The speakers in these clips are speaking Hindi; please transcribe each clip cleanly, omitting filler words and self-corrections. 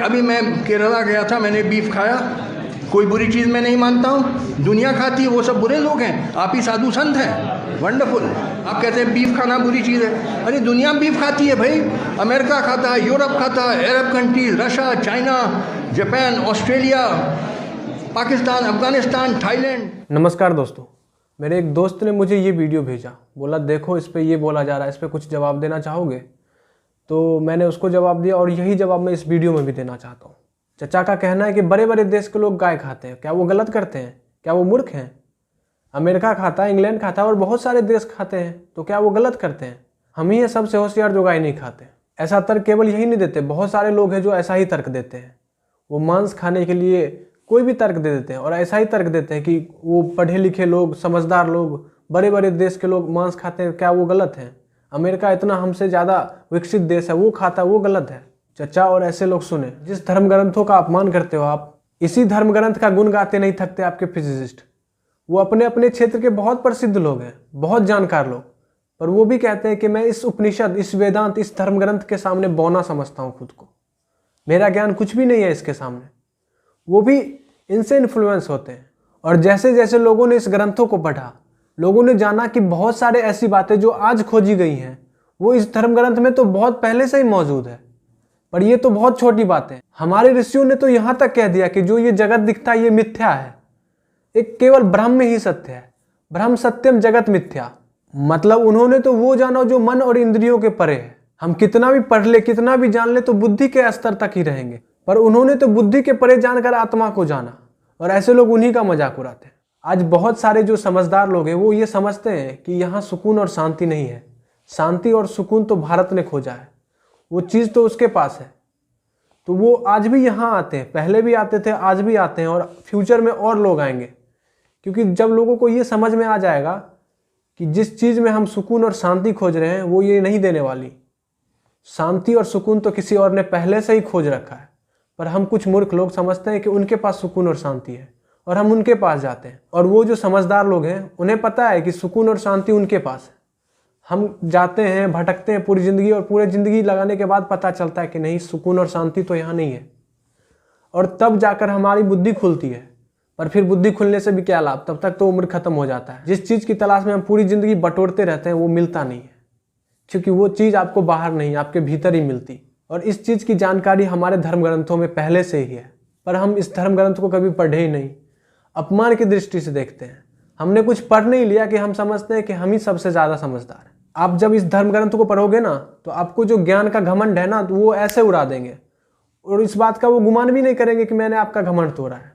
अभी मैं केरला गया था, मैंने बीफ खाया। कोई बुरी चीज़ मैं नहीं मानता हूँ। दुनिया खाती है, वो सब बुरे लोग हैं। आप ही साधु संत हैं, वंडरफुल। आप कहते हैं बीफ खाना बुरी चीज़ है। अरे दुनिया बीफ खाती है भाई। अमेरिका खाता है, यूरोप खाता है, अरब countries, Russia, China, Japan, Australia, Pakistan, Afghanistan, Thailand. नमस्कार दोस्तों, मेरे एक दोस्त ने मुझे ये वीडियो भेजा। बोला देखो इस पे ये बोला जा रहा है, इस पे कुछ जवाब देना चाहोगे? तो मैंने उसको जवाब दिया और यही जवाब मैं इस वीडियो में भी देना चाहता हूँ। चचा का कहना है कि बड़े बड़े देश के लोग गाय खाते हैं। क्या वो गलत करते हैं? क्या वो मूर्ख हैं? अमेरिका खाता है, इंग्लैंड खाता है और बहुत सारे देश खाते हैं, तो क्या वो गलत करते हैं? हम ही हैं सबसे होशियार जो गाय नहीं खाते। ऐसा तर्क केवल यही नहीं देते, बहुत सारे लोग हैं जो ऐसा ही तर्क देते हैं। वो मांस खाने के लिए कोई भी तर्क दे देते हैं और ऐसा ही तर्क देते हैं कि वो पढ़े लिखे लोग, समझदार लोग, बड़े बड़े देश के लोग मांस खाते हैं, क्या वो गलत है? अमेरिका इतना हमसे ज़्यादा विकसित देश है, वो खाता है, वो गलत है? चचा और ऐसे लोग सुने। जिस धर्म ग्रंथों का अपमान करते हो आप, इसी धर्म ग्रंथ का गुण गाते नहीं थकते आपके फिजिसिस्ट। वो अपने अपने क्षेत्र के बहुत प्रसिद्ध लोग हैं, बहुत जानकार लोग, पर वो भी कहते हैं कि मैं इस उपनिषद, इस वेदांत, इस धर्म ग्रंथ के सामने बौना समझता हूँ खुद को। मेरा ज्ञान कुछ भी नहीं है इसके सामने। वो भी इनसे इन्फ्लुएंस होते हैं। और जैसे जैसे लोगों ने इस ग्रंथों को पढ़ा, लोगों ने जाना कि बहुत सारे ऐसी बातें जो आज खोजी गई हैं वो इस धर्म ग्रंथ में तो बहुत पहले से ही मौजूद है। पर ये तो बहुत छोटी बात है। हमारे ऋषियों ने तो यहाँ तक कह दिया कि जो ये जगत दिखता है ये मिथ्या है, एक केवल ब्रह्म में ही सत्य है। ब्रह्म सत्यम जगत मिथ्या। मतलब उन्होंने तो वो जाना जो मन और इंद्रियों के परे है। हम कितना भी पढ़ ले, कितना भी जान ले, तो बुद्धि के स्तर तक ही रहेंगे, पर उन्होंने तो बुद्धि के परे जानकर आत्मा को जाना। और ऐसे लोग उन्हीं का मजाक उड़ाते हैं। आज बहुत सारे जो समझदार लोग हैं वो ये समझते हैं कि यहाँ सुकून और शांति नहीं है। शांति और सुकून तो भारत ने खोजा है, वो चीज़ तो उसके पास है। तो वो आज भी यहाँ आते हैं, पहले भी आते थे, आज भी आते हैं और फ्यूचर में और लोग आएंगे। क्योंकि जब लोगों को ये समझ में आ जाएगा कि जिस चीज़ में हम सुकून और शांति खोज रहे हैं वो ये नहीं देने वाली। शांति और सुकून तो किसी और ने पहले से ही खोज रखा है, पर हम कुछ मूर्ख लोग समझते हैं कि उनके पास सुकून और शांति है और हम उनके पास जाते हैं। और वो जो समझदार लोग हैं उन्हें पता है कि सुकून और शांति उनके पास है। हम जाते हैं, भटकते हैं पूरी ज़िंदगी, और पूरी ज़िंदगी लगाने के बाद पता चलता है कि नहीं, सुकून और शांति तो यहाँ नहीं है। और तब जाकर हमारी बुद्धि खुलती है। पर फिर बुद्धि खुलने से भी क्या लाभ? तब तक तो उम्र खत्म हो जाता है। जिस चीज़ की तलाश में हम पूरी ज़िंदगी बटोरते रहते हैं वो मिलता नहीं है, क्योंकि वो चीज़ आपको बाहर नहीं, आपके भीतर ही मिलती। और इस चीज़ की जानकारी हमारे धर्म ग्रंथों में पहले से ही है, पर हम इस धर्म ग्रंथ को कभी पढ़े ही नहीं। अपमान की दृष्टि से देखते हैं। हमने कुछ पढ़ नहीं लिया कि हम समझते हैं कि हम ही सबसे ज़्यादा समझदार हैं। आप जब इस धर्म ग्रंथ को पढ़ोगे ना, तो आपको जो ज्ञान का घमंड है ना, तो वो ऐसे उड़ा देंगे और इस बात का वो गुमान भी नहीं करेंगे कि मैंने आपका घमंड तोड़ा है।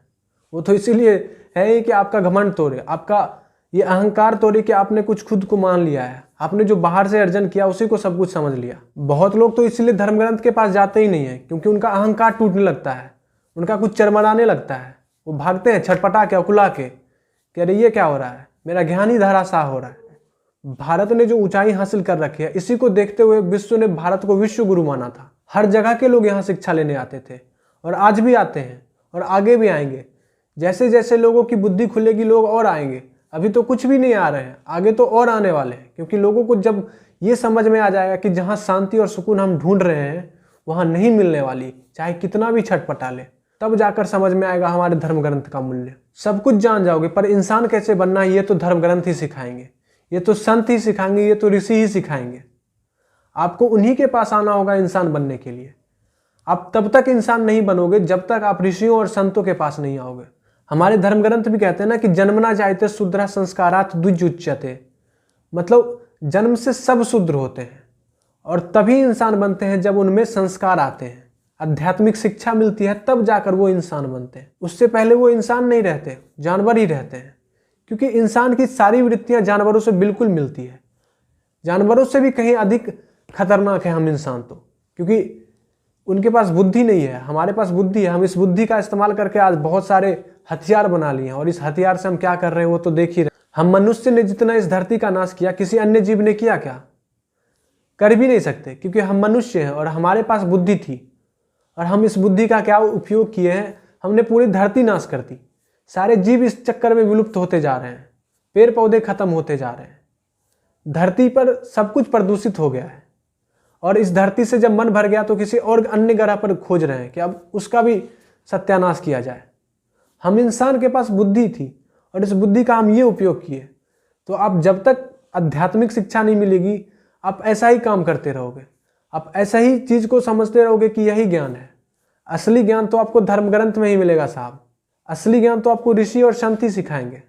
वो तो इसीलिए है ही कि आपका घमंड तोड़े, आपका ये अहंकार तोड़े कि आपने कुछ खुद को मान लिया है। आपने जो बाहर से अर्जन किया उसी को सब कुछ समझ लिया। बहुत लोग तो इसलिए धर्म ग्रंथ के पास जाते ही नहीं है, क्योंकि उनका अहंकार टूटने लगता है, उनका कुछ चरमराने लगता है। वो भागते हैं छटपटा के, अकुला के, कि अरे ये क्या हो रहा है, मेरा ज्ञान ही धराशाह हो रहा है। भारत ने जो ऊंचाई हासिल कर रखी है, इसी को देखते हुए विश्व ने भारत को विश्व गुरु माना था। हर जगह के लोग यहाँ शिक्षा लेने आते थे और आज भी आते हैं और आगे भी आएंगे। जैसे जैसे लोगों की बुद्धि खुलेगी लोग और आएंगे। अभी तो कुछ भी नहीं आ रहे हैं, आगे तो और आने वाले हैं। क्योंकि लोगों को जब ये समझ में आ जाएगा कि जहाँ शांति और सुकून हम ढूंढ रहे हैं वहाँ नहीं मिलने वाली, चाहे कितना भी छटपटा ले, तब जाकर समझ में आएगा हमारे धर्म ग्रंथ का मूल्य। सब कुछ जान जाओगे, पर इंसान कैसे बनना है ये तो धर्म ग्रंथ ही सिखाएंगे, ये तो संत ही सिखाएंगे, ये तो ऋषि ही सिखाएंगे। आपको उन्हीं के पास आना होगा इंसान बनने के लिए। आप तब तक इंसान नहीं बनोगे जब तक आप ऋषियों और संतों के पास नहीं आओगे। हमारे धर्म ग्रंथ भी कहते हैं ना कि जन्मना जायते शूद्रा संस्कारात द्विजुच्यते। मतलब जन्म से सब शूद्र होते हैं और तभी इंसान बनते हैं जब उनमें संस्कार आते हैं, आध्यात्मिक शिक्षा मिलती है, तब जाकर वो इंसान बनते हैं। उससे पहले वो इंसान नहीं रहते, जानवर ही रहते हैं। क्योंकि इंसान की सारी वृत्तियां जानवरों से बिल्कुल मिलती है। जानवरों से भी कहीं अधिक खतरनाक है हम इंसान तो, क्योंकि उनके पास बुद्धि नहीं है, हमारे पास बुद्धि है। हम इस बुद्धि का इस्तेमाल करके आज बहुत सारे हथियार बना लिए हैं और इस हथियार से हम क्या कर रहे हैं वो तो देख ही रहे। हम मनुष्य ने जितना इस धरती का नाश किया, किसी अन्य जीव ने किया क्या? कर भी नहीं सकते, क्योंकि हम मनुष्य हैं और हमारे पास बुद्धि थी। और हम इस बुद्धि का क्या उपयोग किए हैं? हमने पूरी धरती नाश कर दी। सारे जीव इस चक्कर में विलुप्त होते जा रहे हैं, पेड़ पौधे खत्म होते जा रहे हैं, धरती पर सब कुछ प्रदूषित हो गया है। और इस धरती से जब मन भर गया तो किसी और अन्य ग्रह पर खोज रहे हैं कि अब उसका भी सत्यानाश किया जाए। हम इंसान के पास बुद्धि थी और इस बुद्धि का हम ये उपयोग किए। तो आप जब तक आध्यात्मिक शिक्षा नहीं मिलेगी आप ऐसा ही काम करते रहोगे, आप ऐसा ही चीज़ को समझते रहोगे कि यही ज्ञान है। असली ज्ञान तो आपको धर्म ग्रंथ में ही मिलेगा साहब। असली ज्ञान तो आपको ऋषि और संत सिखाएंगे।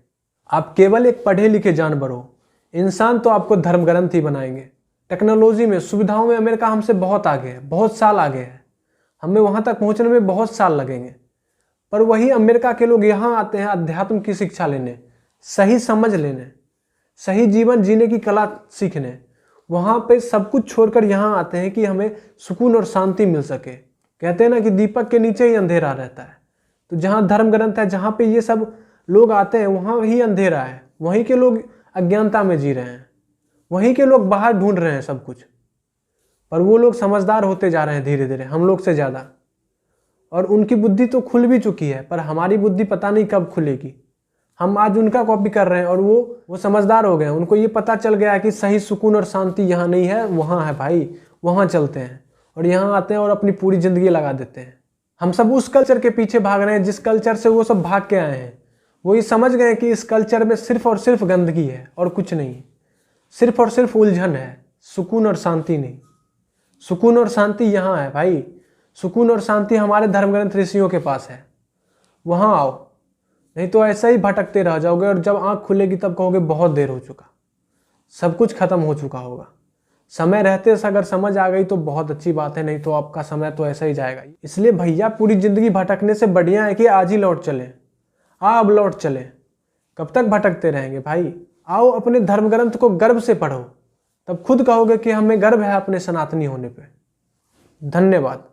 आप केवल एक पढ़े लिखे जानवर हो, इंसान तो आपको धर्म ग्रंथ ही बनाएंगे। टेक्नोलॉजी में, सुविधाओं में अमेरिका हमसे बहुत आगे है, बहुत साल आगे है। हमें वहाँ तक पहुँचने में बहुत साल लगेंगे। पर वही अमेरिका के लोग यहाँ आते हैं अध्यात्म की शिक्षा लेने, सही समझ लेने, सही जीवन जीने की कला सीखने। वहाँ पे सब कुछ छोड़कर यहाँ आते हैं कि हमें सुकून और शांति मिल सके। कहते हैं ना कि दीपक के नीचे ही अंधेरा रहता है। तो जहाँ धर्म ग्रंथ है, जहाँ पे ये सब लोग आते हैं, वहाँ ही अंधेरा है। वहीं के लोग अज्ञानता में जी रहे हैं, वहीं के लोग बाहर ढूंढ रहे हैं सब कुछ। पर वो लोग समझदार होते जा रहे हैं धीरे धीरे, हम लोग से ज़्यादा। और उनकी बुद्धि तो खुल भी चुकी है, पर हमारी बुद्धि पता नहीं कब खुलेगी। हम आज उनका कॉपी कर रहे हैं और वो समझदार हो गए हैं। उनको ये पता चल गया है कि सही सुकून और शांति यहाँ नहीं है, वहाँ है भाई, वहाँ चलते हैं। और यहाँ आते हैं और अपनी पूरी ज़िंदगी लगा देते हैं। हम सब उस कल्चर के पीछे भाग रहे हैं जिस कल्चर से वो सब भाग के आए हैं। वो ये समझ गए कि इस कल्चर में सिर्फ और सिर्फ गंदगी है और कुछ नहीं, सिर्फ और सिर्फ उलझन है, सुकून और शांति नहीं। सुकून और शांति यहाँ है भाई। सुकून और शांति हमारे धर्मग्रंथ ऋषियों के पास है, वहाँ आओ। नहीं तो ऐसा ही भटकते रह जाओगे और जब आँख खुलेगी तब कहोगे बहुत देर हो चुका, सब कुछ खत्म हो चुका होगा। समय रहते से अगर समझ आ गई तो बहुत अच्छी बात है, नहीं तो आपका समय तो ऐसा ही जाएगा। इसलिए भैया पूरी ज़िंदगी भटकने से बढ़िया है कि आज ही लौट चलें। अब लौट चले, कब तक भटकते रहेंगे भाई। आओ अपने धर्म ग्रंथ को गर्व से पढ़ो, तब खुद कहोगे कि हमें गर्व है अपने सनातनी होने पे। धन्यवाद।